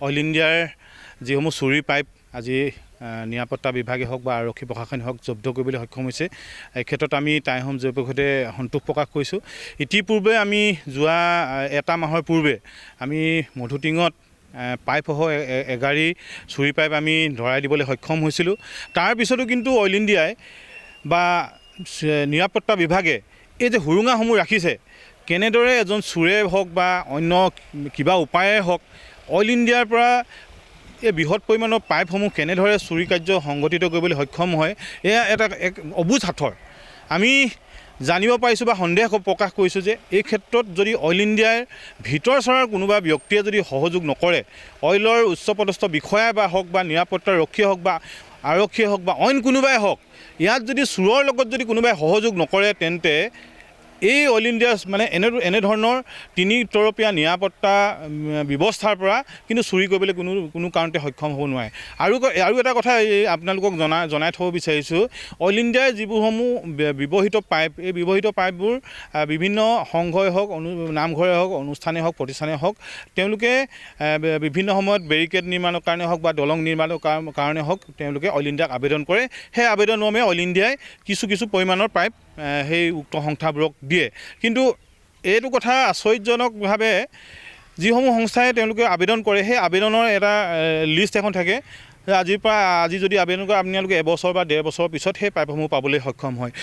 Oil ইণ্ডিয়াৰ যিসমূহ চুৰি পাইপ আজি নিৰাপত্তা বিভাগে হওক বা আৰক্ষী প্ৰশাসনে হওক জব্দ কৰিবলৈ সক্ষম হৈছে। এই ক্ষেত্ৰত আমি টাই-আহোম জৈৱিকৰ সৈতে সন্তোষ প্ৰকাশ কৰিছোঁ। ইতিপূৰ্বে আমি যোৱা এটা মাহৰ পূৰ্বে আমি মধুটিঙত পাইপসহ এগাড়ী চুৰি পাইপ আমি ধৰাই দিবলৈ সক্ষম হৈছিলোঁ। তাৰপিছতো কিন্তু অইল ইণ্ডিয়াই বা নিৰাপত্তা বিভাগে এই যে সুৰুঙাসমূহ ৰাখিছে, কেনেদৰে এজন চোৰে হওক বা অন্য কিবা উপায়ে হওক অইল ইণ্ডিয়াৰ পৰা এই বৃহৎ পৰিমাণৰ পাইপসমূহ কেনেদৰে চুৰি কাৰ্য সংঘটিত কৰিবলৈ সক্ষম হয়, এয়া এটা এক অবুজ হাথৰ। আমি জানিব পাৰিছোঁ বা সন্দেহ প্ৰকাশ কৰিছোঁ যে এই ক্ষেত্ৰত যদি অইল ইণ্ডিয়াৰ ভিতৰ চৰাৰ কোনোবা ব্যক্তিয়ে যদি সহযোগ নকৰে, অইলৰ উচ্চপদস্থ বিষয়া বা হওক বা নিৰাপত্তা ৰক্ষীয়ে হওক বা আৰক্ষীয়ে হওক বা অইন কোনোবাই হওক, ইয়াত যদি চোৰৰ লগত যদি কোনোবাই সহযোগ নকৰে, তেন্তে এই অইল ইণ্ডিয়া মানে এনেধৰণৰ তিনিতৰপীয়া নিৰাপত্তা ব্যৱস্থাৰ পৰা কিন্তু চুৰি কৰিবলৈ কোনো কাৰণতে সক্ষম হ'ব নোৱাৰে। আৰু এটা কথা আপোনালোকক জনাই থ'ব বিচাৰিছোঁ, অইল ইণ্ডিয়াৰ যিবোৰসমূহ ব্যৱহৃত পাইপ, এই ব্যৱহৃত পাইপবোৰ বিভিন্ন সংঘই হওক, নামঘৰে হওক, অনুষ্ঠানে হওক, প্ৰতিষ্ঠানে হওক, তেওঁলোকে বিভিন্ন সময়ত বেৰিকেড নিৰ্মাণৰ কাৰণে হওক বা দলং নিৰ্মাণৰ কাৰণে হওক তেওঁলোকে অইল ইণ্ডিয়াক আবেদন কৰে। সেই আবেদনমৰ্মে অইল ইণ্ডিয়াই কিছু পৰিমাণৰ পাইপ সেই উক্ত সংস্থাবোৰক দিয়ে। কিন্তু এইটো কথা আশ্চৰ্যজনকভাৱে যিসমূহ সংস্থাই তেওঁলোকে আবেদন কৰে, সেই আবেদনৰ এটা লিষ্ট এখন থাকে। আজি যদি আবেদন কৰে আপোনালোকে এবছৰ বা 1.5 বছৰৰ পিছত সেই পাইপসমূহ পাবলৈ সক্ষম হয়।